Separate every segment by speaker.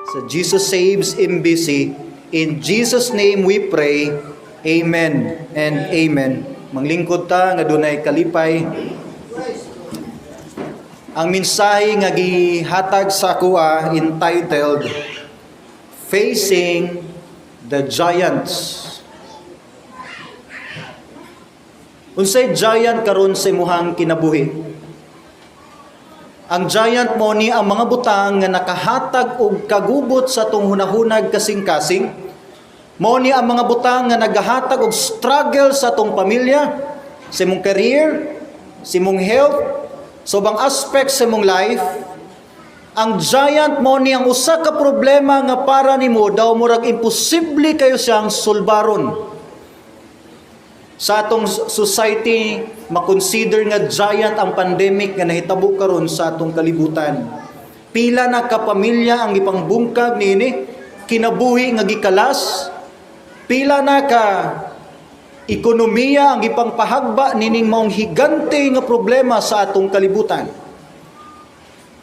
Speaker 1: sa Jesus Saves MBC. In Jesus' name we pray. Amen and amen. Manglingkod ta nga dunay kalipay. Ang mensahe nga gihatag sa kuha entitled Facing the Giants. Unsay giant karon sa imuhang kinabuhi? Ang giant mo ni ang mga butang nga nakahatag og kagubot sa atong hunahunag kasing-kasing. Mo ni ang mga butang nga nagahatag og struggle sa atong pamilya, sa imong career, sa imong health, sa ubang aspect sa imong life. Ang giant mo ni ang usa ka problema nga para nimo daw murag imposible kayo siyang sulbaron. Sa atong society, makonsider nga giant ang pandemic nga nahitabo karon sa atong kalibutan. Pila na ka pamilya ang gipangbungkag niini, kinabuhi nga gikalas. Pila na ka ekonomiya ang gipangpahagba nining maong higante nga problema sa atong kalibutan.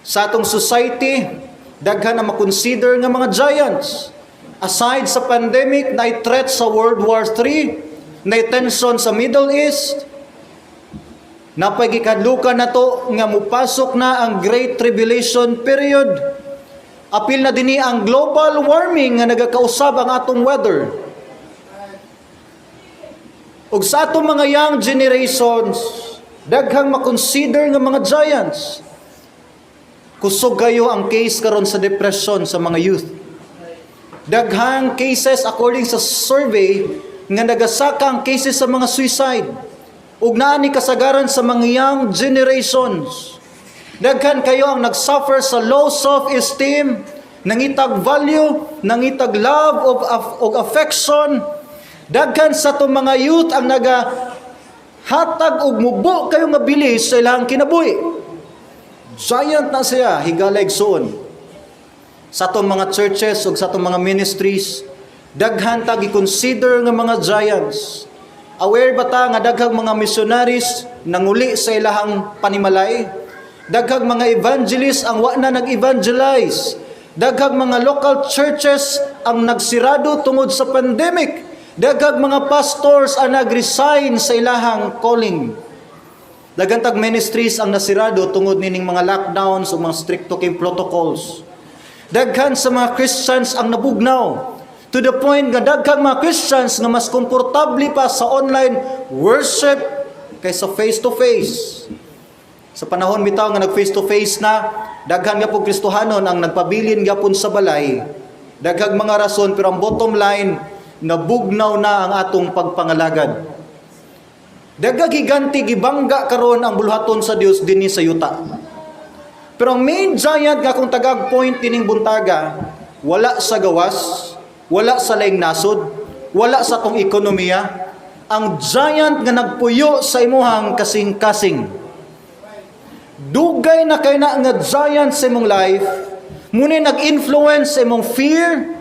Speaker 1: Sa atong society, daghan ang makonsider nga mga giants. Aside sa pandemic, na threat sa World War III, na tension sa Middle East, napagikadlukan na to nga mupasok na ang Great Tribulation period. Apil na dinhi ang global warming nga nagakausab ang atong weather. Ug sa atong mga young generations, daghang makonsider nga mga giants. Kusog kayo ang case karon sa depression sa mga youth. Daghang cases according sa survey nga nagasaka ang cases sa mga suicide. Ug naa ni kasagaran sa mga young generations. Daghan kayo ang nagsuffer sa low self-esteem, nangitag value, nangitag love of affection. Daghan sa itong mga youth ang nagahatag og mubo kayo nga bilis sa ilang kinabuhi. Giant na siya, higalag soon. Sa itong mga churches ug sa itong mga ministries, daghan ta gi-consider nga mga giants. Aware ba ta nga daghang mga missionaries nanguli sa ilahang panimalay? Daghang mga evangelists ang wa na nag-evangelize. Daghang mga local churches ang nagsirado tungod sa pandemic. Daghang mga pastors ang nag-resign sa ilahang calling. Daghang tag ministries ang nasirado tungod nining mga lockdowns o mga stricto kay protocols. Daghan sa mga Christians ang nabugnaw. To the point nga daghang mga Christians nga mas komportable pa sa online worship kaysa face-to-face. Sa panahon bitaw nga nag-face-to-face na, daghan nga po Kristohanon ang nagpabilin gyapon sa balay. Daghang mga rason, pero ang bottom line, nabugnaw na ang atong pagpangalagad. Daghang giganti gibangga karon ang buluhaton sa Dios dinhi sa yuta. Pero ang main giant nga kung tagag point tining buntaga, wala sa gawas, wala sa laing nasod, wala sa tong ekonomiya, ang giant nga nagpuyo sa imuhang kasing-kasing. Dugay na kay na nga giant sa imong life, muna nag-influence sa imong fear,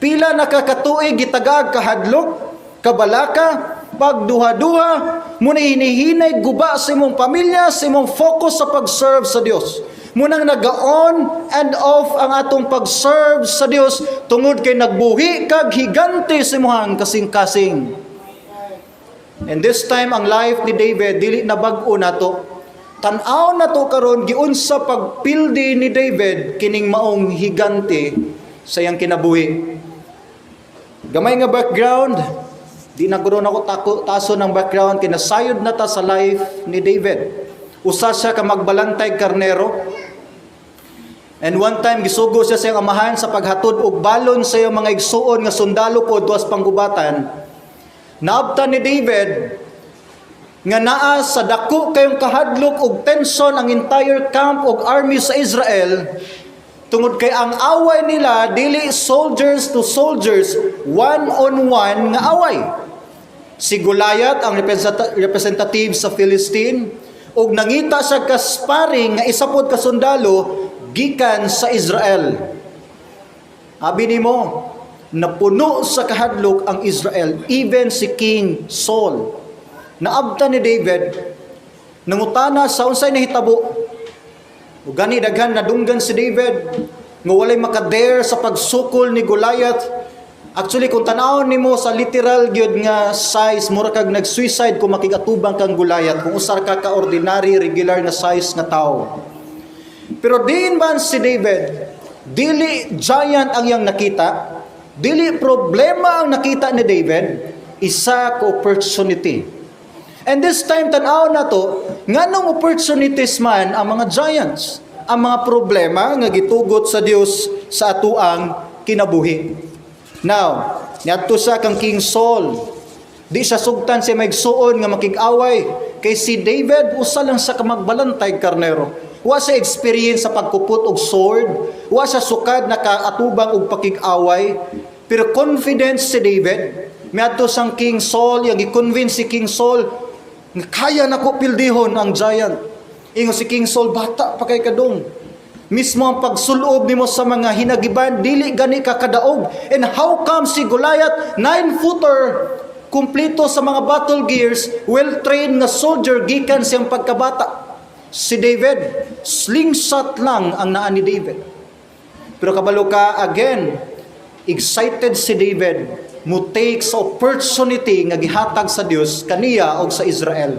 Speaker 1: pila nakakatuig gitagag kahadlok, kabalaka, pagduha-duha, muna hinihinay guba sa imong pamilya, sa imong focus sa pag-serve sa Dios. Munang nag-on and off ang atong pag-serve sa Dios tungod kay nagbuhi kag higante sa imuhang kasing-kasing. And this time ang life ni David dili na bag-o nato. Tan-aw nato karon giunsa pagpildi ni David kining maong higante sa iyang kinabuhi. Gamay nga background, di na guro nako taso ng background kinasayod na ta sa life ni David. Usa siya ka magbalantay karnero. And one time gisugo siya sa iyang amahan sa paghatod og balon sa iyang mga igsuon nga sundalo po duwas panggubatan. Naabtan ni David nga naa sa dako kayong kahadlok og tension ang entire camp og army sa Israel tungod kay ang away nila dili soldiers to soldiers, one-on-one nga away. Si Goliath ang representative sa Philistine ug nangita siya ka sparring nga isa pod ka sundalo gikan sa Israel. Abi nimo, napuno sa kahadlok ang Israel, even si King Saul. Naabtan ni David, nangutana sa unsay nahitabo. Ug gani daghan nadunggan si David, nga walay makadare sa pagsukol ni Goliath. Actually, kung tanawon nimo sa literal gyud nga size, mura kag nag-suicide kung makigatubang kang Goliath, kung usar ka ordinary regular nga size nga tao. Pero diin man si David, dili giant ang iyang nakita, dili problema ang nakita ni David, isa ka opportunity. And this time tanaw na to, nganong opportunities man ang mga giants, ang mga problema nga gitugot sa Dios sa atuang kinabuhi. Now, niadto sa kang King Saul, di siya sugtan siya maigsuon nga makig-away, kay si David usa lang sa kamagbalantay karnero. Wa siya experience sa pagkupot og sword, wa siya sukad na kaatubang og pakig-away, pero confidence si David. Miadto sang King Saul, yang i-convince si King Saul nga kaya nako pildihon ang giant. Ingon si King Saul, bata pa kay kadong. Mismo ang pagsulob nimo sa mga hinagiban, dili gani ka kadaog. And how come si Goliath, 9-footer, kumpleto sa mga battle gears, well-trained na soldier, gikan siyang pagkabata. Si David, slingshot lang ang naa ni David. Pero kabalo ka, again, excited si David, mo take sa opportunity nga gihatag sa Dios kaniya o sa Israel.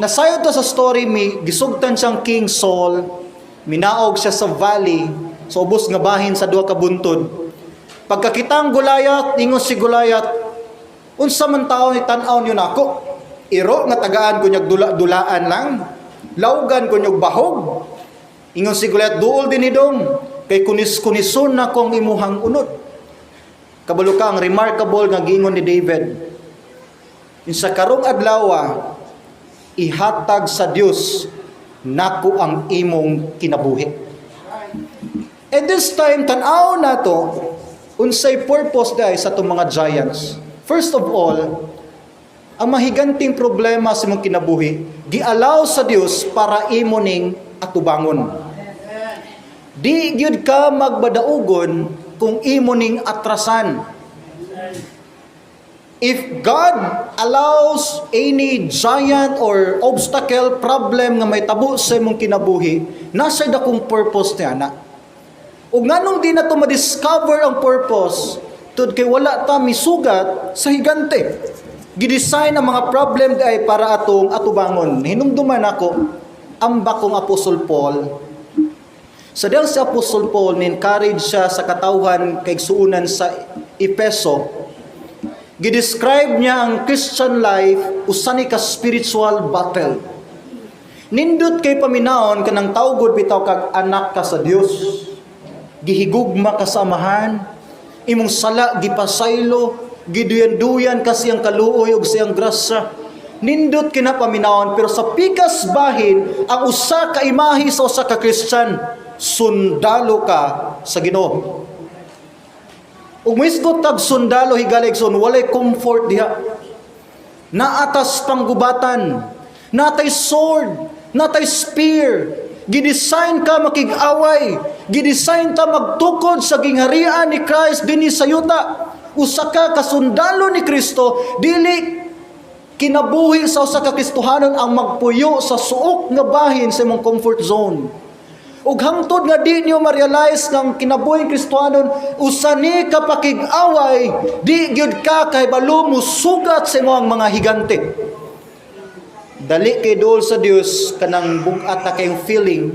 Speaker 1: Nasayo to sa story, gisugtan siyang King Saul, minaog siya sa valley, sa ubos nga bahin sa duha ka buntod. Pagkakitang Goliath, ingon si Goliath, unsa man tawo ni tan-aw niyo nako? Iro nga tagaan ko nyag dula-dulaan lang, lawgan ko nyog bahog. Ingon si Goliath, duol din idong, kay kunis-kunison na kong imuhang unod. Kabalo ka ang remarkable nga giingon ni David. Sa karong adlaw, ihatag sa Dios nako ang imong kinabuhi. And this time tan-aw nato unsay purpose day sa itong mga giants. First of all, ang mahiganting problema sa imong kinabuhi, gialaw sa Dios para imo ning atubangon. Di gyud ka magbadaugon kung imo ning atrasan. If God allows any giant or obstacle, problem nga may tabo sa imong kinabuhi, nasa dakong purpose niya na. Ug nganong di na to ma-discover ang purpose, tud kay wala ta misugat sa higante. Gidesign ang mga problem ay para atong atubangon. Hinumduman ako ang bakong Apostol Paul. Sa dahil si Apostol Paul, ni-encourage siya sa katawhan kay suunan sa Epeso. Gidescribe niya ang Christian life usani ka spiritual battle. Nindot kay paminaon kanang tawgod bitaw kag anak ka sa Dios. Gihigugma ka sa amahan, imong sala gipasaylo, giduyan-duyan ka siyang kaluoy ug siyang grasya. Nindot kinapaminaon, pero sa pikas bahin ang usa ka imahe sa usa ka Christian, sundalo ka sa Ginoo. Ug misgot tag sundalo higaligson, walay comfort diha. Naatas panggubatan, natay sword, natay spear. Gidesign ka makig-away, gidesign ta magtukod sa gingharian ni Christ dinhi sa yuta. Usa ka kasundalo ni Kristo, dili kinabuhi sa usa ka Kristohanon ang magpuyo sa suok nga bahin sa imong comfort zone. Ug hangtod nga di niyo ma-realize nga kinabuhi Kristohanon, usa ni ka pakig-away, di gyud ka kay balo mo sugat sa imong mga higante. Dali kay dol sa Dios kanang bugat na kayong feeling.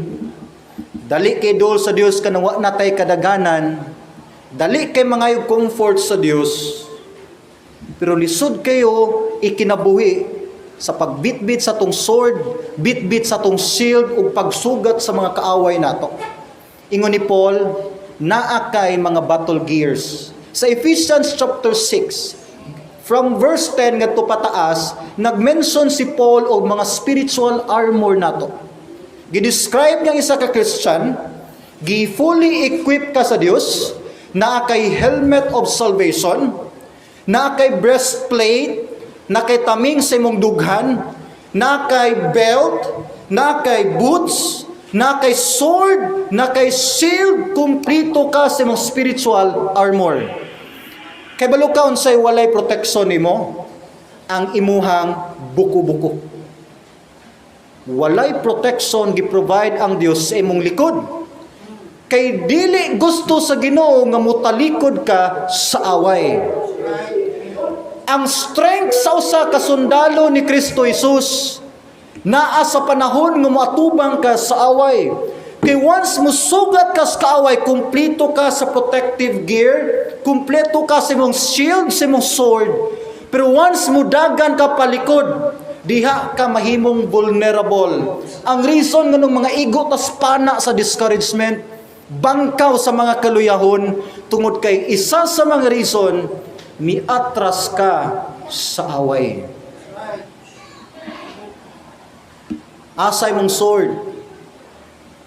Speaker 1: Dali kay dol sa Dios kanang wa natay kadaganan. Dali kay mangayog comfort sa Dios. Pero lisod kayo ikinabuhi sa pagbitbit sa tong sword, bitbit sa tong shield ug pagsugat sa mga kaaway nato. Ingon ni Paul, naa kay mga battle gears. Sa Ephesians chapter 6, from verse 10 ngadto pataas, nagmention si Paul og mga spiritual armor nato. Gidescribe niya isa ka Christian, fully equipped ka sa Dios, naa kay helmet of salvation, naa kay breastplate, naa kay taming sa imong dughan, naa kay belt, naa kay boots, naa kay sword, naa kay shield, kumplito ka sa imong spiritual armor. Kay balo ka unsay walay protection nimo, ang imuhang buko-buko. Walay protection gi-provide ang Dios sa imong likod. Kay dili gusto sa Ginoo nga mutalikod ka sa away. Ang strength sa usa ka sundalo ni Kristo Jesus naa sa panahon nga moatubang ka sa away. Kay once musugat ka sa kaaway, kumpleto ka sa protective gear, kumpleto ka sa imong shield, sa imong sword. Pero once mudagan ka palikod, diha ka mahimong vulnerable. Ang reason nga ng mga igo tas pana sa discouragement, bangkaw sa mga kaluyahon, tungod kay isa sa mga reason, miatras ka sa away. Asa imong sword,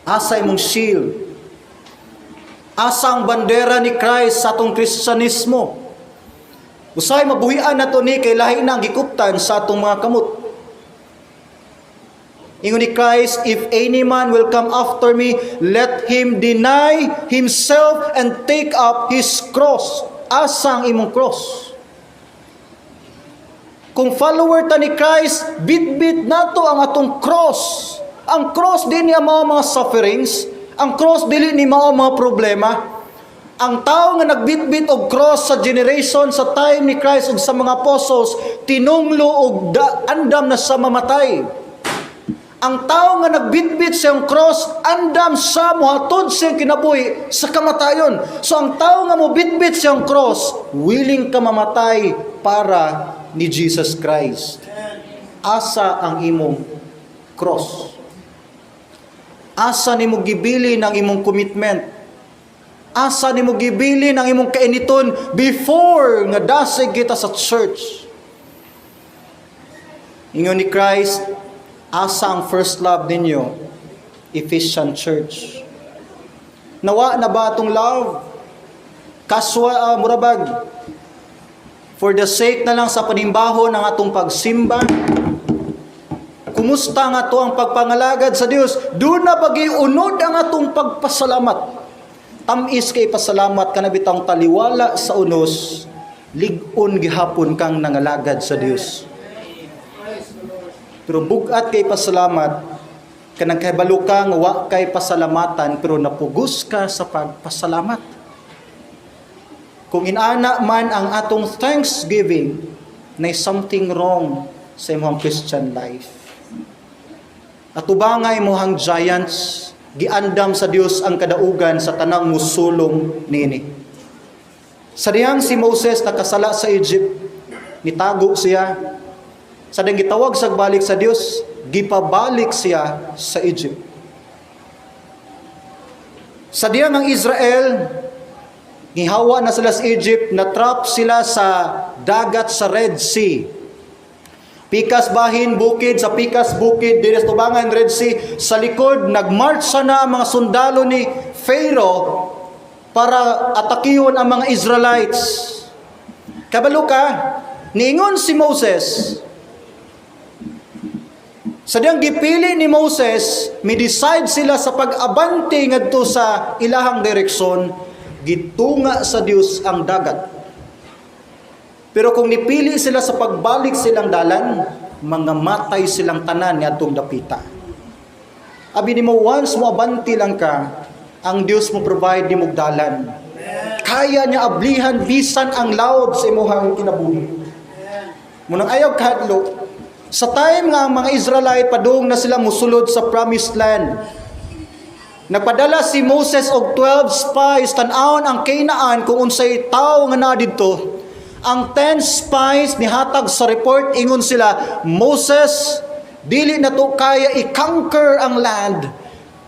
Speaker 1: asa imong shield, asa ang bandera ni Christ sa atong Kristyanismo. Usay mabuhian nato ni kay lahi na ang gikuptan sa atong mga kamot. Ingon ni Christ, if any man will come after me, let him deny himself and take up his cross. Asa ang imong cross? Kung follower ta ni Christ, bit-bit nato ang atong cross. Ang cross din ni mga sufferings, ang cross dili ni mga problema. Ang tao nga nagbitbit og cross sa generation sa time ni Christ ug sa mga apostles, tinunglo og andam na sa mamatay. Ang tao nga nagbitbit sa cross, andam sa mohatod sa kinabuhi sa kamatayon. So ang tao nga mo bitbit sa cross, willing ka mamatay para ni Jesus Christ. Asa ang imong cross? Asa nimo gibili ng imong commitment? Asa nimo gibili ng imong kainiton before nga dasig kita sa church? Ingon ni Christ, asa ang first love ninyo? Ephesian Church. Nawa na ba atong love? Kaswa murabag for the sake na lang sa panimbaho ng atong pagsimba. Kumusta nga to ang pagpangalagad sa Dios? Doon na pag-iunod ang atong pagpasalamat. Tamis kay pasalamat ka na bitang taliwala sa unos, ligon gihapon kang nangalagad sa Dios. Pero bugat kay pasalamat, kanang kahibalo ka nga wa kay pasalamatan, pero napugos ka sa pagpasalamat. Kung inana man ang atong thanksgiving, na something wrong sa imong Christian life. At ubangay mohang giants, giandam sa Dios ang kadaugan sa tanang musulong nini. Sa diyang si Moses nakasala sa Egypt, nitago siya. Sa diyang gitawag sa balik sa Dios, gipabalik siya sa Egypt. Sa diyang ang Israel, gihawa na sila sa Egypt, natrap sila sa dagat sa Red Sea. Pikas bahin bukid, sa pikas bukid, dires tubangan Red Sea, sa likod, nagmarcha na ang mga sundalo ni Pharaoh para atakiyon ang mga Israelites. Kabalo ka, niingon si Moses, sa diyang gipili ni Moses, mi-decide sila sa pag-abante ngadto sa ilahang direksyon, gitunga sa Dios ang dagat. Pero kung nipili sila sa pagbalik silang dalan, mga matay silang tanan ni atong dapita. Abi nimo, once mo abanti lang ka, ang Dios mo provide ni mo dalan. Kaya niya ablihan bisan ang loud sa imuhang kinabuhi. Munang ayaw kahadlo, sa time nga ang mga Israelite padung na sila musulod sa promised land, nagpadala si Moses og 12 spies tan-awon ang Canaan kung unsay tawo nga naa didto. Ang 10 spies nihatag sa report, ingon sila, Moses, dili na to kaya i-conquer ang land.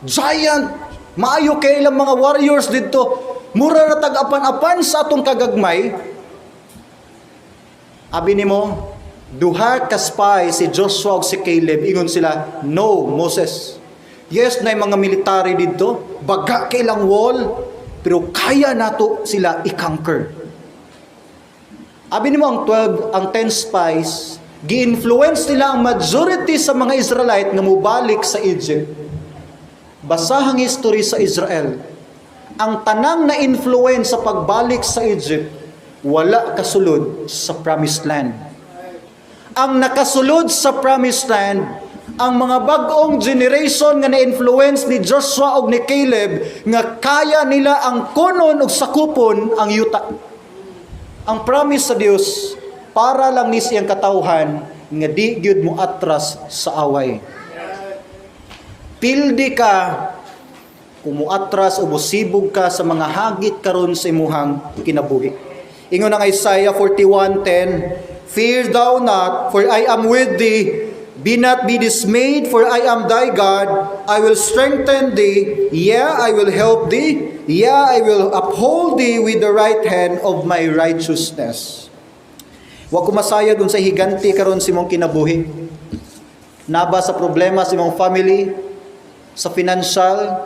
Speaker 1: Giant, maayo kay ilang mga warriors didto. Mura na tag-apan-apan sa atong kagagmay. Abi nimo, duha ka spies, si Joshua ug si Caleb, ingon sila, no, Moses. Yes, na mga military dito, baga kay ilang wall, pero kaya nato sila i-conquer. Abi nimo ang 10 spies, gi-influence nila ang majority sa mga Israelite nga mubalik sa Egypt. Basahang history sa Israel. Ang tanang na influence sa pagbalik sa Egypt, wala kasulod sa promised land. Ang nakasulod sa promised land, ang mga bagong generation nga na-influence ni Joshua ug ni Caleb nga kaya nila ang kunon ug sakupon ang yuta. Ang promise sa Dios para lang ni siyang katawhan nga di gyud mo atras sa away. Pildi ka kung muatras o musibog ka sa mga hagit karon sa imuhang kinabuhi. Ingon ang Isaiah 41:10, Fear thou not, for I am with thee. Be not be dismayed, for I am thy God. I will strengthen thee. Yeah, I will help thee. Yeah, I will uphold thee with the right hand of my righteousness. Wa ko masayad sa higanti karon sa imong kinabuhi. Naba sa problema sa imong family, sa financial,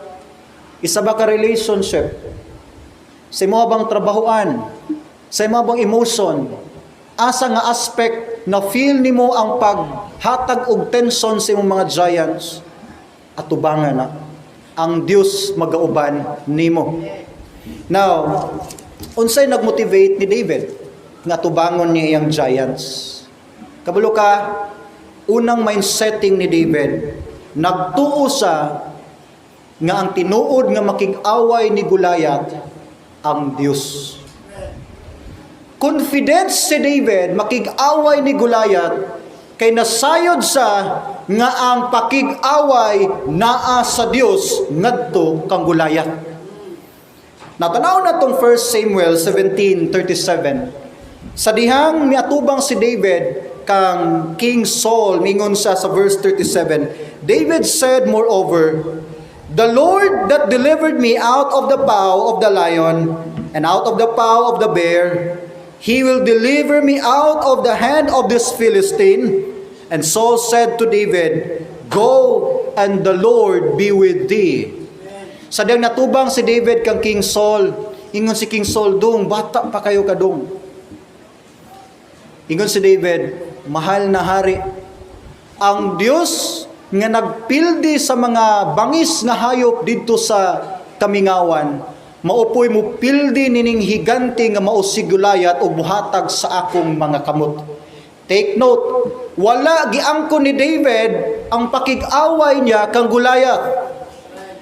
Speaker 1: isa ba ka relationship, sa imong bang trabahoan, sa imong bang emotion, asa nga aspect na feel nimo ang paghatag og tension sa imong mga giants, at tubangan na ang Dios magauban nimo. Now, unsay nagmotivate ni David nga tubangon niya iyang giants? Kabalo ka, unang mindsetting ni David, nagtuo sa nga ang tinuod nga makig-away ni Goliath ang Dios. Confidence si David makig-away ni Goliath kay nasayod sa nga ang pakig-away naa sa Dios ngadto kang Goliath. Natanaw na tong 1 Samuel 17:37. Sa dihang miatubang si David kang King Saul, mingon sa verse 37, David said, moreover, The Lord that delivered me out of the paw of the lion and out of the paw of the bear, He will deliver me out of the hand of this Philistine. And Saul said to David, Go, and the Lord be with thee. Sa diyang natubang si David kang King Saul, ingon si King Saul, Dong, bata pa kayo ka dong. Ingon si David, mahal na hari, ang Dios nga nagpildi sa mga bangis nga hayop dito sa kamingawan, maupoy mo pildi nining higanti nga mao si Goliath og muhatag sa akong mga kamot. Take note, wala giangkon ni David ang pakig-away niya kang Goliath.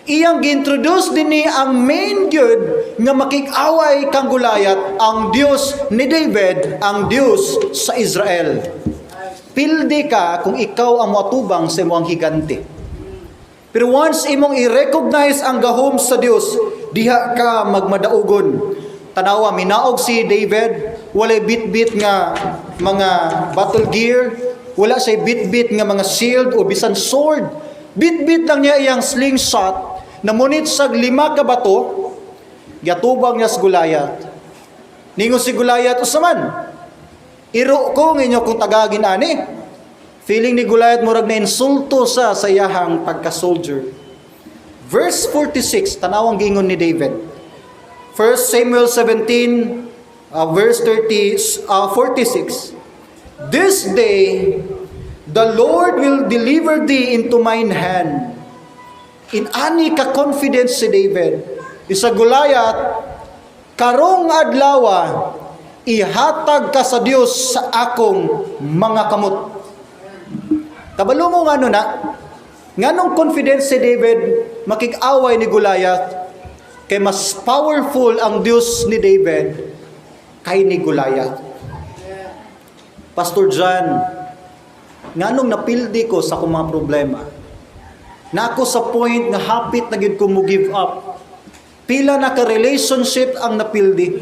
Speaker 1: Iyang gintroduce dinhi ang main gyud nga makig-away kang Goliath, ang Dios ni David, ang Dios sa Israel. Pildi ka kung ikaw ang moatubang sa imong higanti. Pero once imong i-recognize ang gahom sa Dios, diha ka magmadaugon. Tanawa, minaog si David, walay bit-bit nga mga battle gear, wala siya bit-bit nga mga shield o bisan sword. Bit-bit lang niya iyang slingshot, namunit sa 5 ka bato, gatubang niya sa Goliath. Ningon si Goliath, usaman, iro ko nginyo kung tagagin ani. Feeling ni Goliath murag na insulto sa sayahang pagka-soldier. Verse 46, tanawang gingon ni David. 1 Samuel 17, verse 46. This day, the Lord will deliver thee into mine hand. In ani ka confidence si David. Isa Goliath, karong adlawa, ihatag ka sa Dios sa akong mga kamot. Kabalo mo ngano na, nganong confidence si David makig-away ni Goliath, kay mas powerful ang Dios ni David kay ni Goliath. Pastor John, nganong napildi ko sa akong mga problema, na ako sa point nga hapit na gid ko mo give up. Pila na ka relationship ang napildi.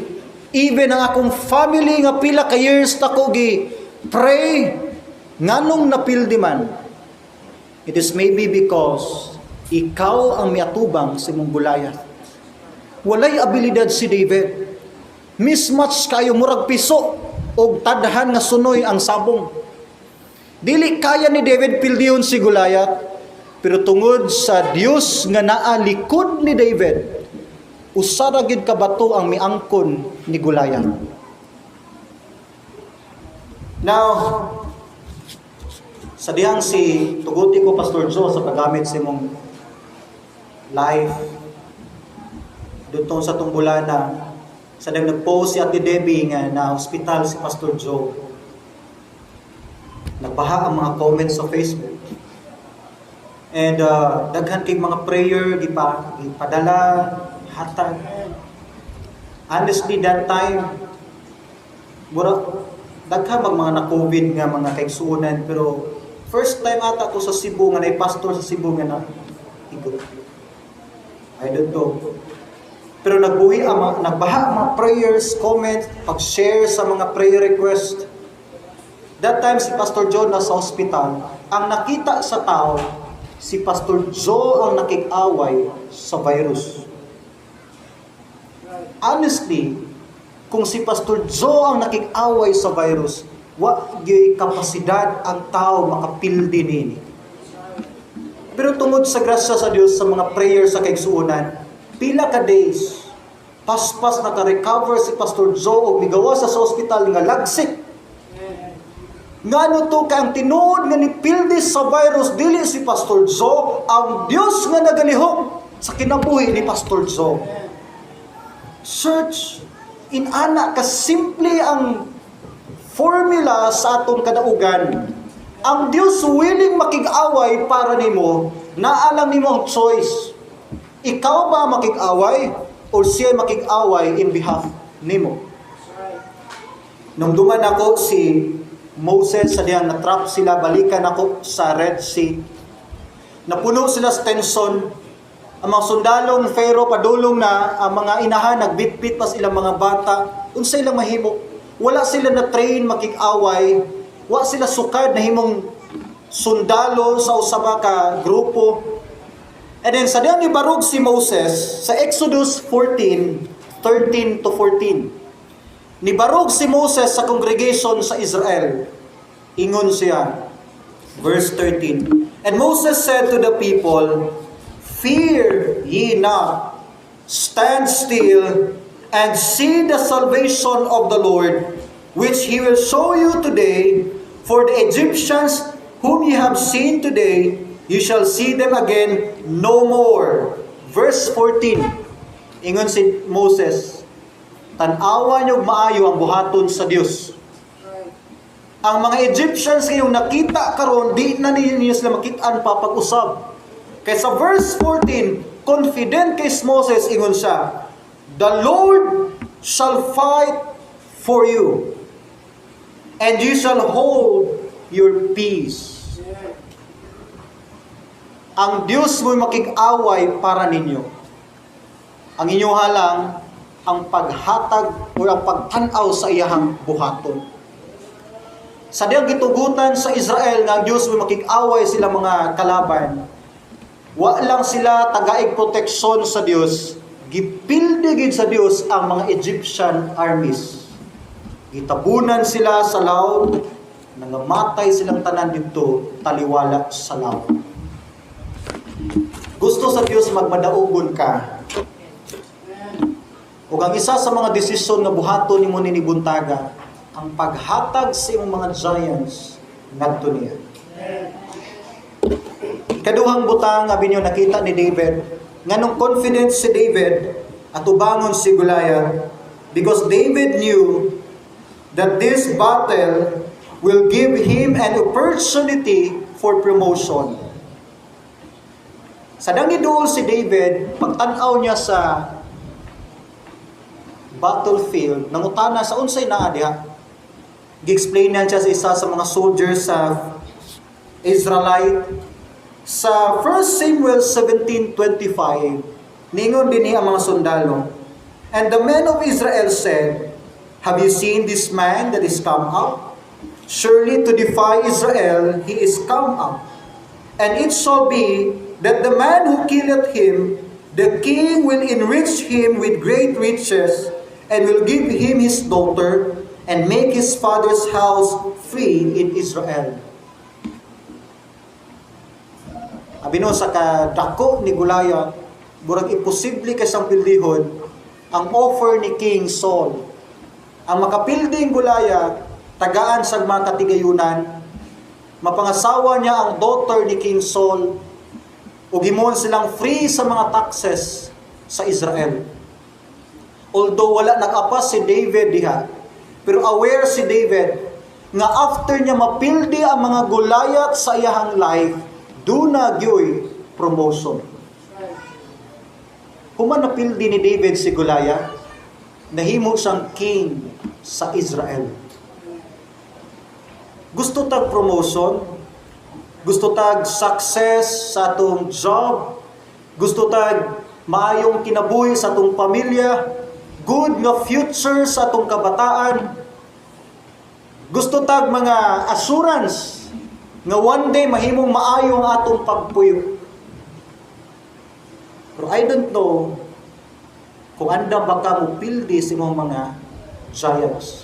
Speaker 1: Even ang akong family nga pila ka years ta ko gi pray, nganong napildi man. It is maybe because ikaw ang miatubang sa imong Goliath. Walay abilidad si David. Mismatch kayo murag piso og tadhan nga sunoy ang sabong. Dili kaya ni David pildihon si Goliath, pero tungod sa Dios nga naa likod ni David, usara gid ka bato ang miangkon ni Goliath. Now, sa dihang si tuguti ko Pastor Joe sa paggamit sa imong live dito sa Tunggulana, sa dang nag-post si Ate Debbie nga na hospital si Pastor Joe. Nagbaha ang mga comments sa Facebook. And daghan kay mga prayer gipadala hatag. Honestly, that time daghan mga na-COVID nga mga kaigsuonan, pero first time ata ko sa Cebu nga pastor sa Cebu nga na igot. I don't know. Pero nagbaha mga prayers, comments, pag-share sa mga prayer request. That time si Pastor John nasa hospital. Ang nakita sa tao, si Pastor Joe ang nakik-away sa virus. Honestly, kung si Pastor Joe ang nakik-away sa virus, wa gyud kapasidad ang tao makapildi nini. Pero tungod sa grasya sa Dios sa mga prayer sa kaigsuonan, pila ka days paspas naka-recover si Pastor Joe og migawas sa hospital nga lagsik. Ngano to ka ang tinuod nga nipildi sa virus dili si Pastor Joe, ang Dios nga nagalihok sa kinabuhi ni Pastor Joe. Church, inana ka simple ang formula sa atong kadaugan. Ang Dios willing makig-away para nimo, naalang nimo ang choice. Ikaw ba makig-away o siya makig-away in behalf nimo? Nung duman ako si Moses sa diyang natrap sila, balikan ako sa Red Sea. Napuno sila sa tension. Ang mga sundalong Pharaoh padulong na, ang mga inahan nagbitbit pa silang mga bata. Unsay ilang mahimo? Wala sila na train makig-away. Wa sila sukad na himong sundalo sa usaba ka grupo. And then sa diyang ibarog si Moses sa Exodus 14:13 to 14. Nibarog si Moses sa congregation sa Israel. Ingon siya, verse 13. And Moses said to the people, "Fear ye not, stand still, and see the salvation of the Lord, which He will show you today. For the Egyptians whom ye have seen today, you shall see them again no more." Verse 14. Ingon si Moses, "Tan-awa niyo maayo ang buhaton sa Dios." Ang mga Egyptians ngayong nakita karon, di na ninyo sila makitaan pa pag-usab. Kaya sa verse 14, confident kay Moses, ingon siya, "The Lord shall fight for you, and you shall hold your peace." Ang Diyos mo'y makig-away para ninyo. Ang inyo halang, ang paghatag o ang pagtanaw sa iyahang buhaton. Sa diyang gitugutan sa Israel nga ang Diyos mo'y makig-away sila mga kalaban, wa lang sila tagaig proteksyon sa Diyos, gipildigid sa Diyos ang mga Egyptian armies. Gitabunan sila sa laod, nangamatay silang tanan dito, taliwala sa laod. Gusto sa Diyos magmadaugon ka. Ug ang isa sa mga desisyon nga buhaton nimo ninibuntaga, ang paghatag sa imong mga giants ngadto niya. Ikaduhang butang abi niyo nakita ni David, nganong confident si David at ubangon si Goliath, because David knew that this battle will give him an opportunity for promotion. Sa dangiduol si David, pagtan-aw niya sa battlefield, nangutana sa unsay naa diha. Gi-explain niya sa isa sa mga soldiers sa Israelite. Sa 1 Samuel 17:25, ningon dinhi ang mga sundalo, "And the men of Israel said, Have you seen this man that is come up? Surely to defy Israel he is come up. And it shall be that the man who killeth him, the king will enrich him with great riches, and will give him his daughter, and make his father's house free in Israel." Abino sa kadako ni Goliath, burag imposible kay sang pildihon ang offer ni King Saul. Ang makapilding Goliath, tagaan sa mga katigayunan, mapangasawa niya ang daughter ni King Saul, ug himon silang free sa mga taxes sa Israel. Although wala nag-apas si David diha, pero aware si David nga after niya mapildi ang mga Goliath sa iyahang life, duna gyoy promotion. Human napildi ni David si Goliath, nahimo siyang king sa Israel. Gusto tag promotion, gusto tag success sa atong job, gusto tag maayong kinabuhi sa atong pamilya, good nga future sa atong kabataan, gusto tag mga assurance nga one day mahimong maayo ang atong pagpuyo. Pero I don't know kung andam baka mo pildi sa mga giants.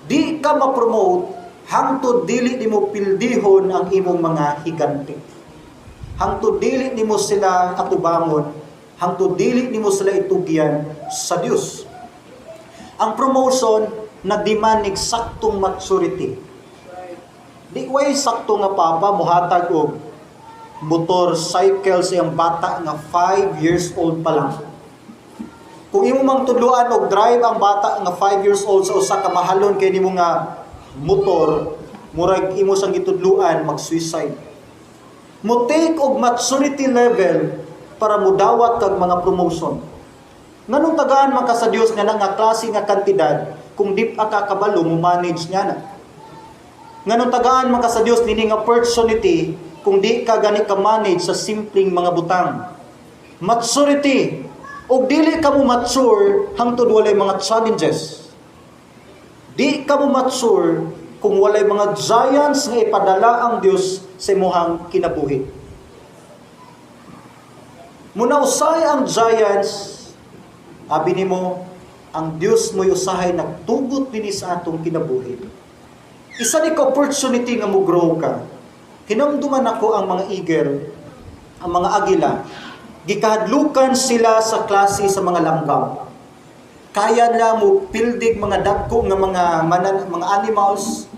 Speaker 1: Di ka ma-promote hangtod dili nimo pildihon ang imong mga higante. Hangtod dili nimo sila atubangon, hangtod dili nimo sila itugyan sa Dios. Ang promotion nagdemand nig saktong maturity. Di way sakto nga papa muhatag og motorcycle sa iyang bata nga 5 years old pa lang. Kung imo mang tudloan og drive ang bata nga 5 years old sa usa ka mahalon kay nimo nga motor, murag imo sang gitudluan mag-suicide. Mo take og maturity level para mudawat kag mga promotion. Nganong tagaan man ka sa Dios nga nga klase nga kantidad kung di ka kabalo mo manage niya na. Nganong tagaan man ka sa Dios nini nga opportunity kung di ka gani ka manage sa simpleng mga butang. Maturity. O dili ka mo mature hangtod walay mga challenges. Di ka mo mature kung walay mga giants nga ipadala ang Dios sa imong kinabuhi. Muna usay ang giants, abi nimo ang Dios mo'y usahay nagtugot dinhi sa atong kinabuhi. Isa ni ka opportunity nga mo grow ka. Hinamduman ako ang mga eagle, ang mga agila, gikahadlukan sila sa klase sa mga langgam. Kaya na mo pildig mga dagko nga mga animals,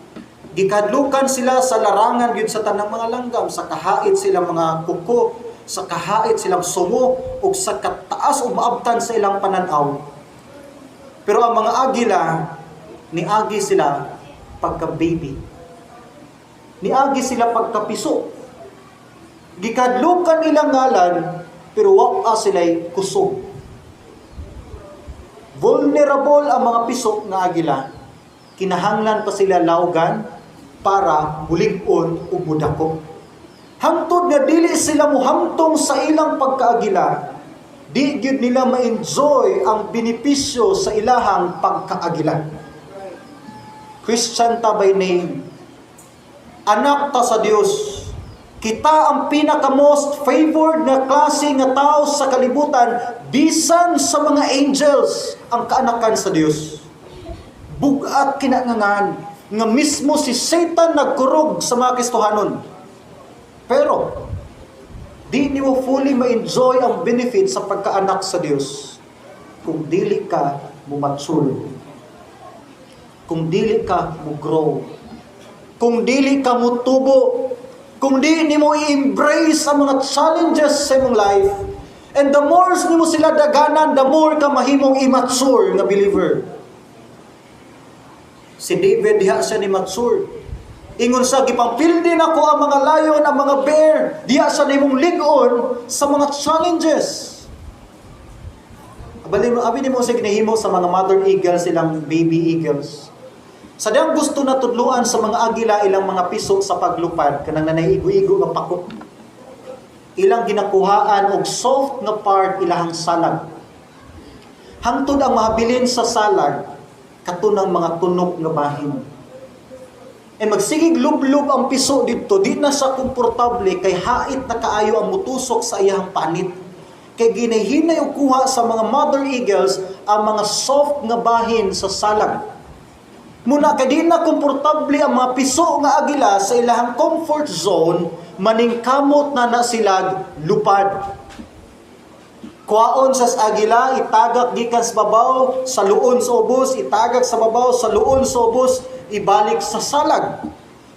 Speaker 1: gikahadlukan sila sa larangan gyud sa tanang mga langgam, sa kahait sila mga kuko, sa kahait silang sungo, ug sa kataas ug maabtan sa ilang pananaw. Pero ang mga agila, niagi sila pagka-baby. Niagi sila pagkapiso. Gikadlukan nilang ngalan, pero wa sila'y kusog. Vulnerable ang mga piso nga agila. Kinahanglan pa sila lawgan para mulig-on ug mudako. Hangtod nga dili sila muhamtong sa ilang pagkaagila, di gyud nila ma-enjoy ang benepisyo sa ilahang pagkaagila. Christian ta by name, anak ta sa Dios. Kita ang pinaka-most favored na klase nga tao sa kalibutan, bisan sa mga angels ang kaanakan sa Dios. Bugat kinangangan nga mismo si Satan nagkurog sa mga Kristohanon. Pero di nimo fully ma-enjoy ang benefit sa pagkaanak sa Dios kung dili ka mo mature, kung dili ka mo grow, kung dili ka mo tubo, kung di nimo i-embrace ang mga challenges sa imong life. And the more nimo sila daganan, the more ka mahimong immature nga believer. Si David diha siya ni mature. Ingon sa gipampildi nako ang mga lion, ang mga bear, diha siya nimong ligon sa mga challenges. Abi nimo sa ginahimo sa mga mother eagles, silang baby eagles. Sa diyang gusto na tudluan sa mga agila ilang mga piso sa paglupad, kanang nanaigo-igo nga pakot. Ilang ginakuhaan og soft nga part ilahang salag. Hangtod ang mahabilin sa salag, katunang mga tunok nga bahin. E magsigig lublob ang piso dito, di na siya komportable kay hait na kaayo ang mutusok sa iyang panit. Kay ginahinay og kuha sa mga mother eagles ang mga soft nga bahin sa salag. Muna kay di na komportable ang mga piso nga agila sa ilahang comfort zone, maningkamot na silag lupad. Kuhaon sa agila, itagak gikan sa babaw, sa luon sa ubos, itagak sa babaw, sa luon sa ubos, ibalik sa salag.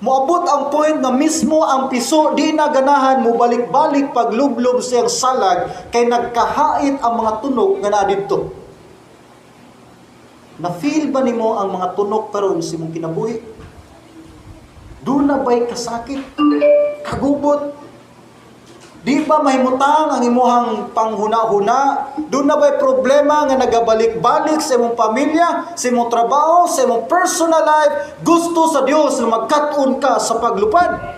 Speaker 1: Moabot ang point na mismo ang piso di na ganahan mo balik-balik paglublob sa iyang salag kay nagkahait ang mga tunok nga naa didto. Na-feel ba nimo ang mga tunok karon sa imong kinabuhi? Doon na ba'y kasakit? Kagubot? Di ba mahimutang ang imuhang panghuna-huna? Doon na ba'y problema nga nagabalik-balik sa imong pamilya, sa imong trabaho, sa imong personal life? Gusto sa Dios na magkat-on ka sa paglupad.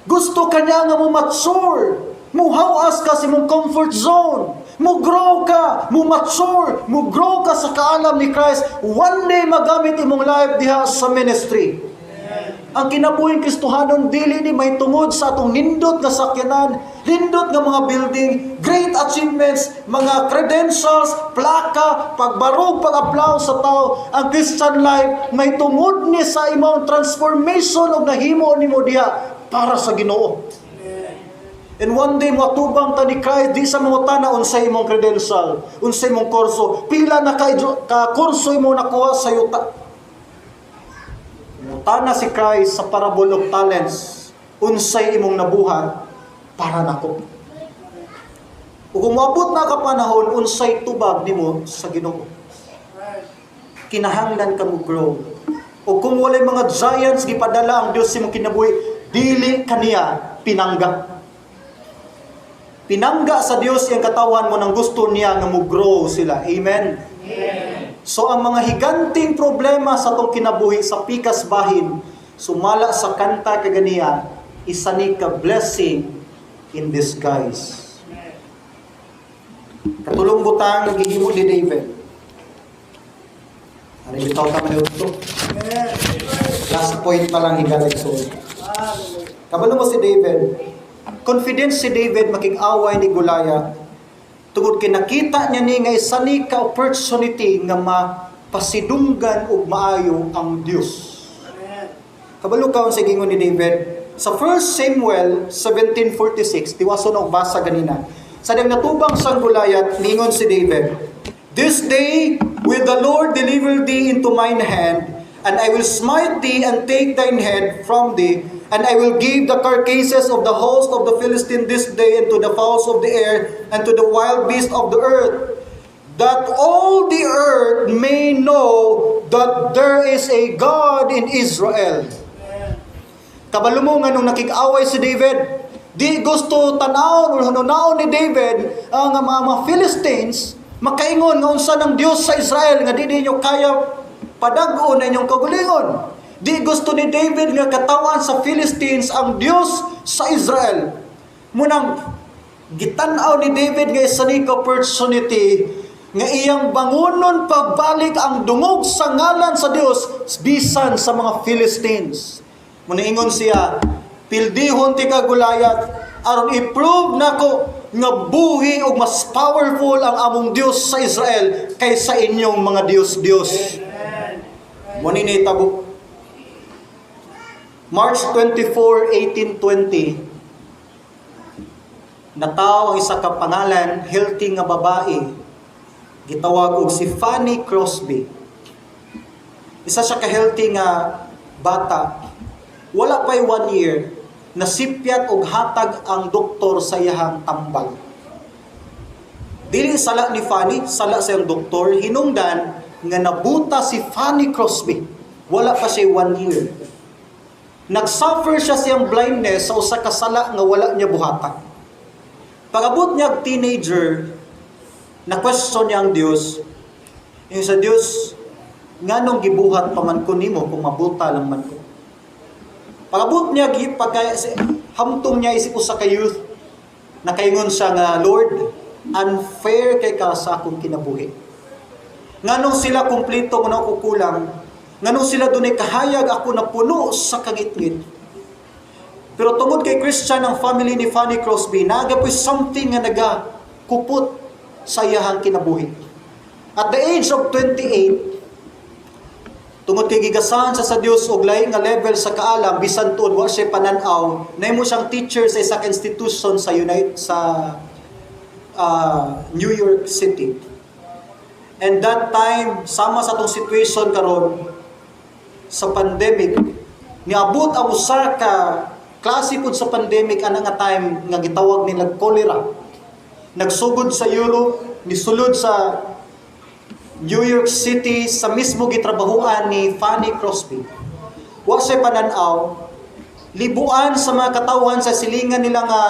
Speaker 1: Gusto ka niya nga mo mature. Muhawas ka sa imong comfort zone. Mo-grow ka, mo-mature, mo-grow ka sa kaalam ni Christ. One day magamit imong life diha sa ministry. Ang kinabuhing Kristohanon dili ni may tungod sa atong nindot nga sakyanan, nindot nga mga building, great achievements, mga credentials, plaka, pagbarog, pag-applause sa tao. Ang Christian life may tungod ni sa imong transformation og nahimo nimo diha para sa Ginoo. And one day matubang ta ni Christ, di sa mga tana unsay imong credential, unsay imong kurso, pila na ka kurso imo nakuha sa yuta. Tana si Christ sa parable of talents, unsay imong nabuhat para nako. Ug kung moabot na ka panahon, unsay tubag nimo sa Ginoo. Kinahanglan ka mo grow. Ug kung walay mga giants gipadala ang Dios sa imong kinabuhi, dili kaniya pinangga. Pinangga sa Dios iyang katawan mo nang gusto niya nga mo grow sila. Amen. Amen. So ang mga higanting problema sa itong kinabuhi sa pikas bahin, sumala sa kanta kaganiya, isa ni ka blessing in disguise. Katulong butang nagihimo ni David. Ano yung tawag naman ito? Last point pa lang higalig so. Kabalo mo si David. Confidence si David makig-away ni Goliath. Tungod kay nakita niya ni nga isa ni ka opportunity nga mapasidunggan og maayo ang Dios. Kabalo kaon sa gingon ni David sa 1 Samuel 17:46, tiwason og basa ganina. Sa dang natubang sang Goliath, ningon si David, "This day will the Lord deliver thee into mine hand, and I will smite thee and take thine head from thee, and I will give the carcasses of the host of the Philistine this day unto the fowls of the air and to the wild beasts of the earth, that all the earth may know that there is a God in Israel." Kabalo mo nga nung nakik-away si David, di gusto tanawon o hununaon ni David ang mga Philistines makaingon nga unsa ng Dios sa Israel nga di ninyo kaya padag-on na inyong kagulingon. Di gusto ni David nga katawan sa Philistines ang Dios sa Israel. Munang gitanaw ni David nga isa ni opportunity nga iyang bangunon pagbalik ang dungog sa ngalan sa Dios bisan sa mga Philistines. Muningon siya, "Pildihon ti ka Goliath aron i-prove nako nga buhi o mas powerful ang among Dios sa Israel kaysa inyong mga Dios-Dios." Munini tabo. March 24, 1820, nataw ang isa ka pangalan, healthy nga babae, gitawag og si Fanny Crosby. Isa siya ka healthy nga bata. Wala pa'y 1 year, nasipyat og hatag ang doktor sa iyahang tambal. Dili sala ni Fanny, sala sa iyang doktor, hinungdan nga nabuta si Fanny Crosby. Wala pa siya 1 year. Nagsuffer siya siyang blindness sa usa ka sala nga wala niya buhatan. Pag-abot niya teenager, na-question niya ang Dios. Yung sa Dios, nganong gibuhat pa man ko nimo kung mabuta lang man ko. Pag-abot niya hamtong niya isip usa ka youth, nakaingon siya nga, "Lord, unfair kay ka sa akong kinabuhi. Nganong sila kumpleto mo na ako kulang, nganong sila dunay kahayag ako na puno sa kangit-ngit." Pero tungod kay Christian ang family ni Fanny Crosby, nagapoy something nga nagakupot sa iyahang kinabuhi. At the age of 28, tungod kay gigasahan sa Dios og lain nga level sa kaalam, bisan tuod wa siya pananaw, nahimo siyang teacher sa isang institution sa New York City. And that time, sama sa tong situation karon sa pandemic, niabot ang usa ka klase pud sa pandemic ana nga time nga gitawag nila cholera. Nagsugod sa Europe, nisulod sa New York City sa mismo gitrabahuan ni Fanny Crosby. Wa siya pananaw, libuan sa mga katawan sa silingan nila nga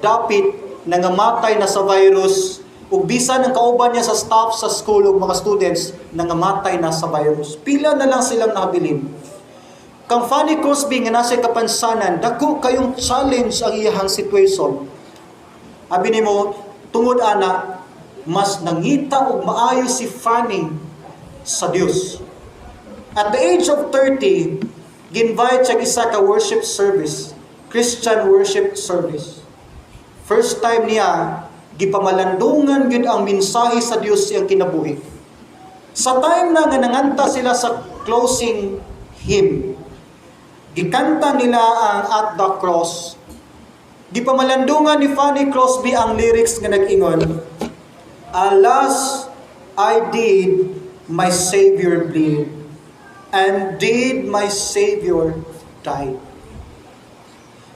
Speaker 1: dapit nangamatay na sa virus ug bisan ang kauban niya sa staff sa school ug mga students nangamatay na sa virus. Pila na lang silang nakabilin. Kang Fanny Crosby nga nasa kapansanan, dako kayong challenge ang iyahang situation. Abi nimo, tungod ana, mas nangita ug maayo si Fanny sa Dios. At the age of 30, ginvite siya isa ka worship service, Christian worship service. First time niya, gipamalandungan gid ang mensahe sa Dios siyang kinabuhi. Sa time na nga nanganta sila sa closing hymn, gikanta nila ang At the Cross. Gipamalandungan ni Fanny Crosby ang lyrics nga nag-ingon, Alas, I did my Savior bleed, and did my Savior die.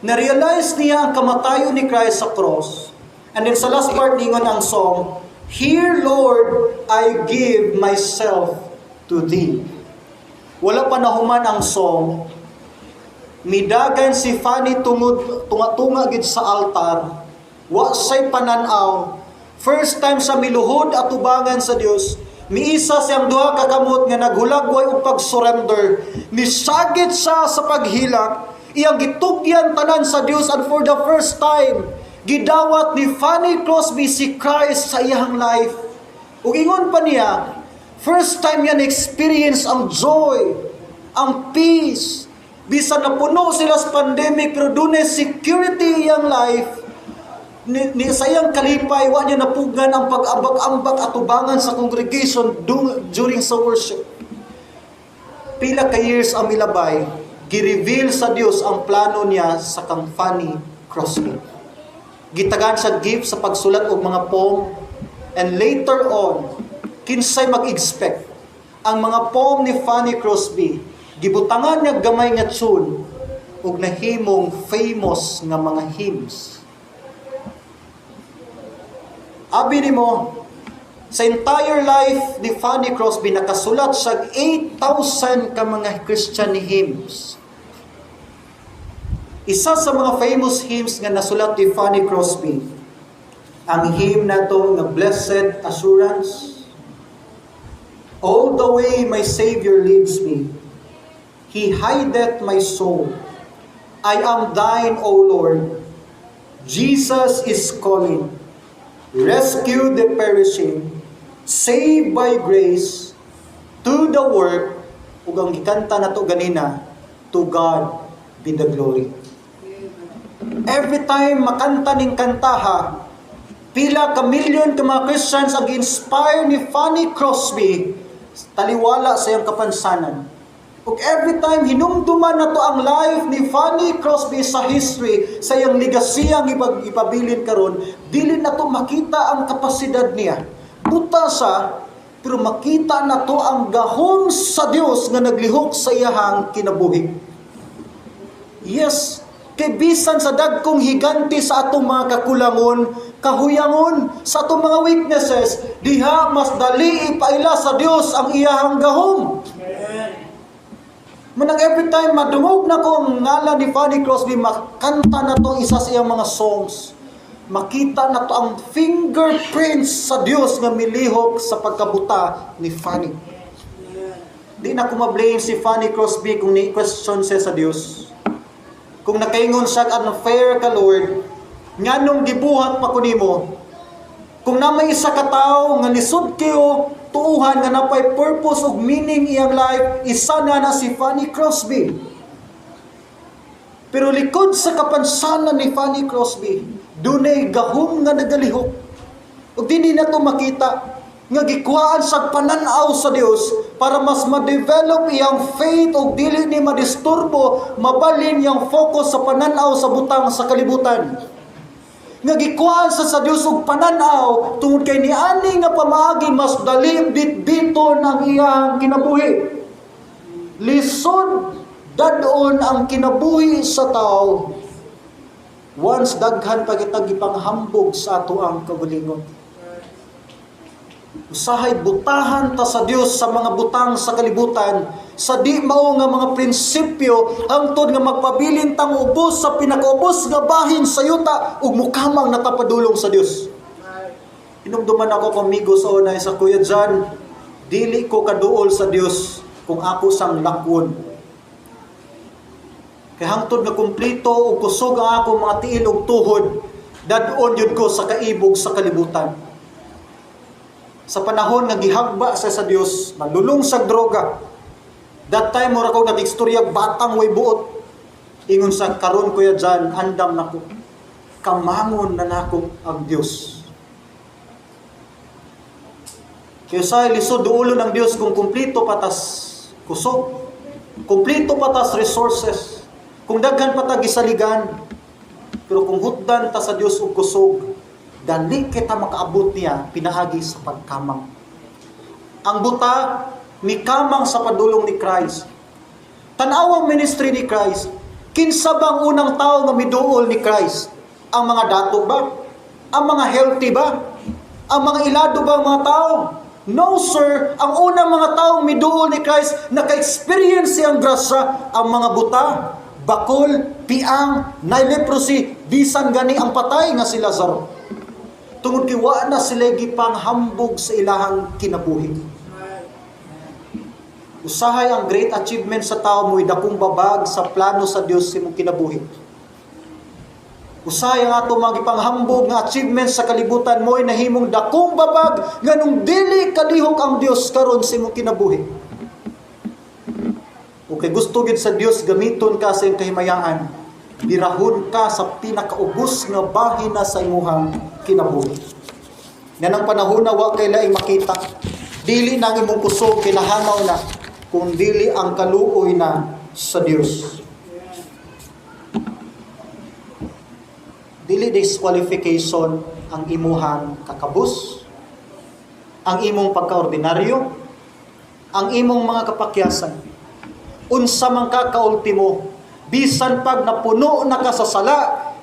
Speaker 1: Na-realize niya ang kamatayon ni Christ sa cross. And then sa last part ningon ang song, Here, Lord, I give myself to Thee. Wala pa nahuman ang song, midagan si Fanny tunga-tunga gid sa altar, wa say pananaw, first time sa miluhod at tubangan sa Dios, miisa siyang duha ka kamot nga naghulagway og pag-surrender, misagit siya sa paghilak, iyang gitugyan tanan sa Dios, and for the first time gidawat ni Fanny Crosby si Christ sa iyang life. Ug ingon pa niya, first time niya na-experience ang joy, ang peace. Bisan na puno sila sa pandemic, pero dunay security iyang life. Ni sa iyang kalipay, wa niya napugan ang pag-ambak-ambak at tubangan sa congregation during sa worship. Pila ka years ang milabay, gi-reveal sa Dios ang plano niya sa kang Fanny Crosby. Gitagan siya gift sa pagsulat og mga poem, and later on, kinsay mag-expect ang mga poem ni Fanny Crosby, gibutangan niya gamay nga tune ug nahimong famous nga mga hymns. Abi nimo, sa entire life ni Fanny Crosby nakasulat siya 8,000 ka mga Christian hymns. Isa sa mga famous hymns nga nasulat ni Fanny Crosby, ang hymn na to nga Blessed Assurance. All the way my Savior leads me, He hideth my soul. I am thine, O Lord. Jesus is calling. Rescue the perishing. Save by grace. To the work. Ug ang gikanta na to ganina, to God be the glory. Every time makanta ning kantaha, pila ka million ka mga Christians ang inspire ni Fanny Crosby taliwala sa iyang kapansanan. Ug every time hinumduman na to ang life ni Fanny Crosby sa history, sa iyang legacy ang ipabilin karon, dili na to makita ang kapasidad niya. Buta sa, pero makita na to ang gahom sa Dios nga naglihok sa iyahang kinabuhi. Yes, kay bisan sa dagkong higanti sa atong mga kakulangon, kahuyangon, sa atong mga weaknesses, diha mas dali ipaila sa Dios ang iyahang gahom. Manang every time madungog na ko ang ngalan ni Fanny Crosby, makanta na to isa sa iyang mga songs. Makita na to ang fingerprints sa Dios nga milihok sa pagkabuta ni Fanny. Di na ko ma-blame si Fanny Crosby kung ni-question siya sa Dios. Kung nakaingon siya, unfair ka Lord, nganong gibuhat pa ko nimo. Kung na may isa ka tao nga lisod kayo, tuuhan nga napay purpose ug meaning iyang life, isa na si Fanny Crosby. Pero likod sa kapansanan ni Fanny Crosby, dunay gahom nga nagalihok. Ug dinhi na to makita nga gikuhaan sa pananaw sa Dios para mas ma-develop iyang faith ug dili ni madisturbo, mabalin iyang focus sa pananaw sa butang sa kalibutan. Nga gikuhaan sa Dios ug pananaw tungod kay niani nga pamaagi mas dali bitbiton ang iyang kinabuhi. Lisod dadon ang kinabuhi sa tao once daghan pa kita gipanghambog sa ato ang kagalingon. Usahay butahan ta sa Dios sa mga butang sa kalibutan, sa di mao nga mga prinsipyo hangtod nga magpabilin tang ubos sa pinakaubos nga bahin sa yuta ug mukamang nakapadulong sa Dios. Hinumduman ako kamigo sa unay sa Kuya John, dili ko kaduol sa Dios kung ako sang lakwon. Kay hangtod nga kumpleto ug kusog ang ako mga tiil ug tuhod, dadon yun ko sa kaibog sa kalibutan. Sa panahon nga gihagba sa Dios, nalulong sa droga. That time mura ko nag-istorya batang way buot. Ingon sa karon Kuya John, andam nako. Kamangon na nako ang Dios. Kaya sa lisod duulo ng Dios kung kumpleto patas kusog, kumpleto patas resources, kung daghan patag gisaligan, pero kung hutdan ta sa Dios og kusog, dali kita makaabot niya pinaagi sa pagkamang. Ang buta mikamang sa padulong ni Christ. Tanawang ministry ni Christ, kinsa bang unang tao nga miduol ni Christ? Ang mga dato ba? Ang mga healthy ba? Ang mga ilado ba ang mga tao? No sir, ang unang mga taong miduol ni Christ, naka-experience siyang grasya, ang mga buta, bakol, piang, na leprosy, bisan gani ang patay nga si Lazaro. Tungod kay wa na sila gipang hambog sa ilahang kinabuhi. Usahay ang great achievement sa tao mo'y dakong babag sa plano sa Dios sa imong kinabuhi. Usahay ang ato magipanghambog nga achievement sa kalibutan mo'y nahimong dakong babag nganong dili kalihok ang Dios karon sa imong kinabuhi. Okay, gusto gid sa Dios gamiton ka sa iyong kahimayaan, birahon ka sa pinakaubos nga bahina sa imuhang kinabuhi. Nga ng panahon na wa kay laing makita, dili nang imong kusog kinahanaw na, kung dili ang kaluoy na sa Dios. Dili disqualification ang imuhang kakabus, ang imong pagkaordinaryo, ang imong mga kapakyasan. Unsa man ka kaultimo, bisan pag napuno na ka sa sala,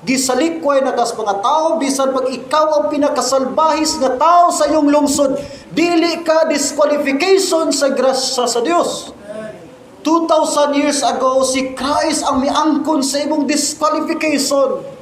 Speaker 1: gisalikway na kas mga tao, bisan pag ikaw ang pinakasalbahis nga tao sa iyong lungsod, dili ka disqualification sa grasya sa Dios. 2,000 years ago, si Christ ang miangkon sa imong disqualification.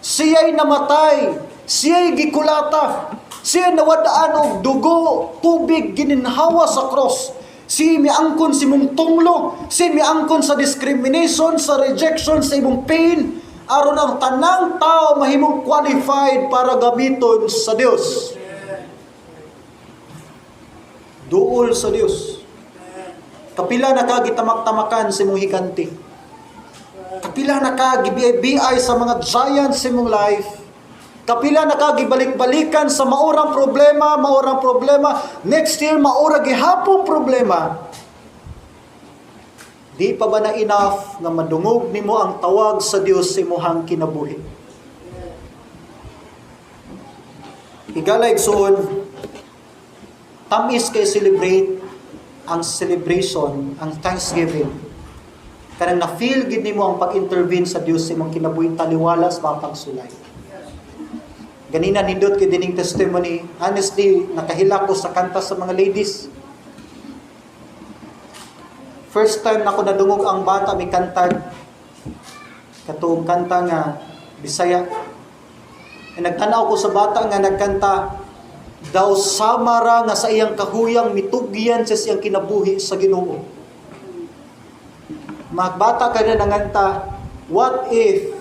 Speaker 1: Siya'y namatay, siya'y gikulata, siya'y nawadaan og dugo, tubig, gininhawa sa cross. Si miangkon si mong tunglo, si miangkon sa discrimination, sa rejection, sa imong pain, aron ang tanang tao mahimong qualified para gamiton sa Dios. Duol sa Dios. Kapila na ka gitamak-tamakan sa imong higanti. Kapila na ka gibiay sa mga giants sa imong life. Kapila na ka gibalik-balikan sa maurang problema, next year maura gihapong problema. Di pa ba na enough na madungog nimo ang tawag sa Dios sa imong kinabuhi? Higala igsoon, tamis kay celebrate ang celebration, ang Thanksgiving. Kanang na-feel gid nimo ang pag-intervene sa Dios sa imong kinabuhi taliwala sa mga pagsulay. Ganina nindot kay dining testimony, honestly nakahila ko sa kanta sa mga ladies. First time na ako nadungog ang bata may kantag katong kanta nga Bisaya. Nagtanaw ko sa bata nga nagkanta, daw samara nga sa iyang kahuyang mitugyan sa siyang kinabuhi sa Ginoo. Magbata ka na nanganta, what if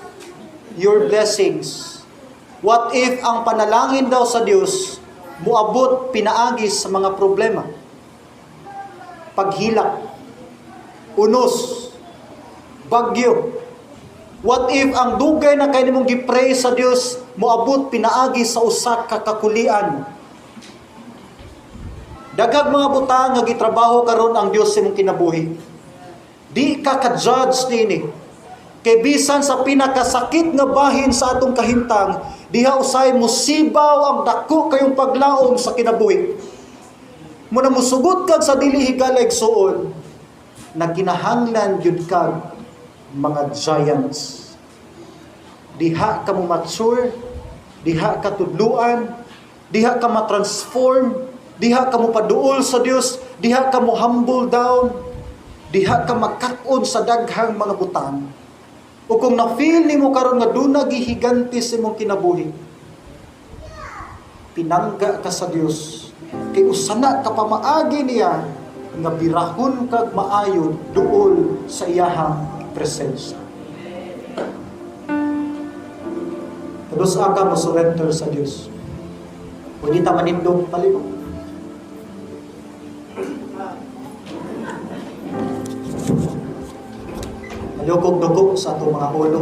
Speaker 1: your blessings, what if ang panalangin daw sa Dios muabot pinaagis sa mga problema, paghilak, unos, bagyo. What if ang dugay na kay nimong gipray sa Dios moabot pinaagi sa usa ka kakulian? Daghang mga butang nga gitrabaho karon ang Dios sa imong kinabuhi. Di ka ka-judge nini. Kay bisan sa pinakasakit nga bahin sa atong kahintang, diha usay musibaw ang dako kayong paglaom sa kinabuhi. Muna musugot kag sa dili higala igsuon, naginahanglan gyud kag mga giants. Diha ka mo mature, diha ka tudluan, diha ka matransform, Diha ka mo paduol sa Dios, diha ka mo humble down, diha ka makak-on sa daghang mga butang. O kung na-feel nimo karon nga duna gihiganti sa imong kinabuhi, pinangga ka sa Dios. Kay usana ka pamaagi niya nga birahon kag maayon duol sa iyahang presensya. Tapos ka mo surrender sa Dios. Pwede ta manindog palibot. Malukog-dugog sa atong mga ulo.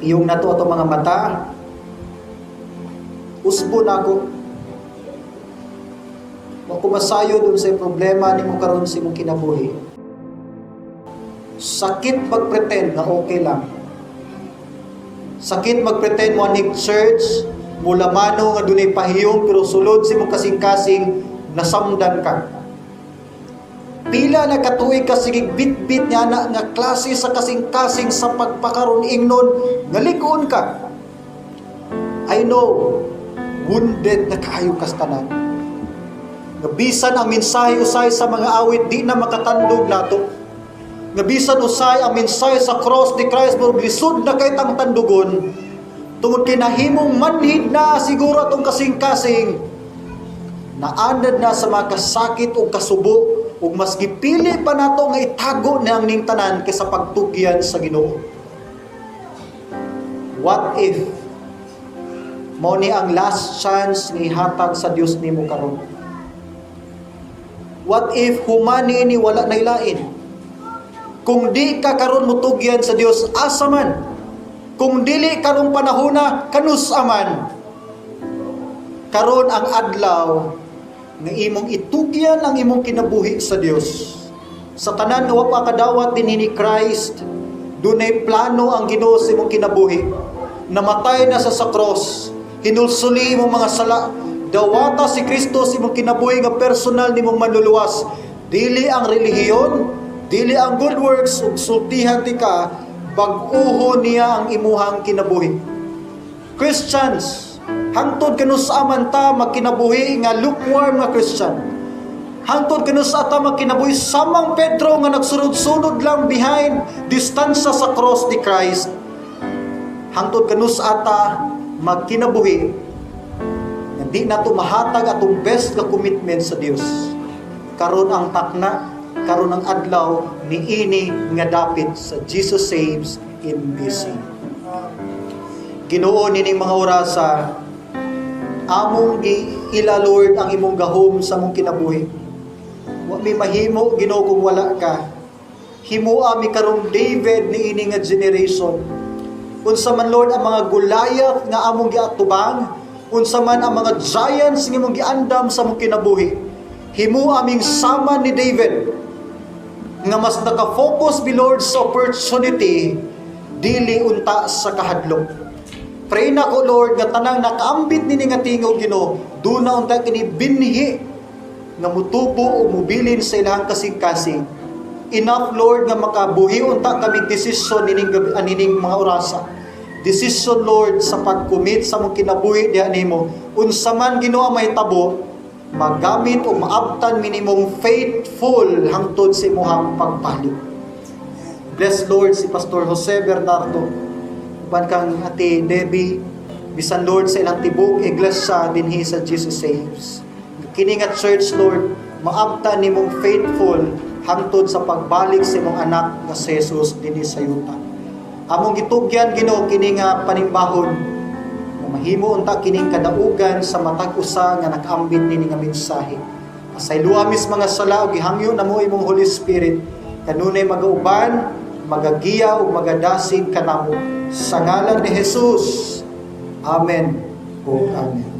Speaker 1: Iyong nato atong mga mata. Usbo na ako. Makumasayo dun sa problema ni mo karon sa imong kinabuhi. Sakit mag-pretend na okay lang. Sakit mag-pretend mo anig church, mula mano nga dunay pahiyong, pero sulod si mong kasing-kasing nasamdan ka. Pila na katuig ka sigig bit-bit niya na nga klase sa kasing-kasing sa pagpakaroon ingnon nga ligon ka. I know, wounded na kaayo kastanan. Nga bisan ang mensahe usay sa mga awit di na makatandog nato. Nga bisan usay ang mensahe sa cross ni Christ mo lisod na kay tang tandugon. Tungod kinahimong manhid na siguro atong kasing-kasing naandad na sa mga kasakit o kasubo ug mas gipili pa nato nga itago na ang ning tanan kaysa pagtugyan sa Ginoo. What if mao ni ang last chance ni hatag sa Dios nimo karon? What if humani ni wala nay lain? Kung di ka karon mutugyan sa Dios, asa man? Kung dili karong panahona, kanus aman? Karon ang adlaw nga imong itugyan ang imong kinabuhi sa Dios. Sa tanan nga wa pa kadawat dinhi ni Christ, dunay plano ang Ginoo sa imong kinabuhi. Namatay na sa cross, hinulsuli imong mga sala, dawata si Kristo sa imong kinabuhi nga personal nimong manluluwas. Dili ang relihiyon, dili ang good works, ug sultihan ti ka, bag-uho niya ang imuhang kinabuhi. Christians, hangtod kanus aman ta magkinabuhi nga lukewarm nga Christian. Hangtod kanus ata magkinabuhi samang Pedro nga nagsunod-sunod lang behind distansya sa cross ni Christ. Hangtod kanus ata magkinabuhi nga di nato mahatag atong best nga commitment sa Dios. Karon ang takna, karon ang adlaw niini nga dapit sa Jesus Saves in BC. Ginoo nining mga orasa, among ila Lord ang imong gahom sa mong kinabuhi. Wa mi mahimo Ginoo kung wala ka. Himuha mi karong David niini nga generation. Unsa man Lord ang mga Goliath nga among giatubang, unsa man ang mga giants nga imong giandam sa mong kinabuhi. Himuha aming sama ni David nga mas naka-focus bi Lord sa opportunity dili unta sa kahadlok. Pray na ko Lord nga tanang nakaambit nini nga tingog Ginoo, duna unta kini binhi nga mutubo o mubilin sa ilahang kasing-kasing. Enough Lord nga makabuhi unta kami desisyon nining mga orasa. Decision Lord sa pag-commit sa mong kinabuhi diha nimo. Unsa man Ginoo ang mahitabo, magamit o maabtan minimong faithful hangtod sa imuhang pagpalig. Bless Lord si Pastor Jose Bernardo, uban kang ati Debbie, bisan Lord sa ilang tibok iglesia dinhi sa Jesus Saves. Kini nga church Lord, maabtan nimong faithful hangtod sa pagbalik sa imong anak nga si Jesus dinhi sa yuta. Among gitugyan Ginoo kini nga panimbahon nga mahimo unta kining kadaugan sa matag usa nga nakaambit nini nga mensahe. Pasayloa mis mga sala ug gihangyo namo imong Holy Spirit kanunay magauban, magagiya ug magadasig kanamo sa ngalan ni Jesus. Amen o amen.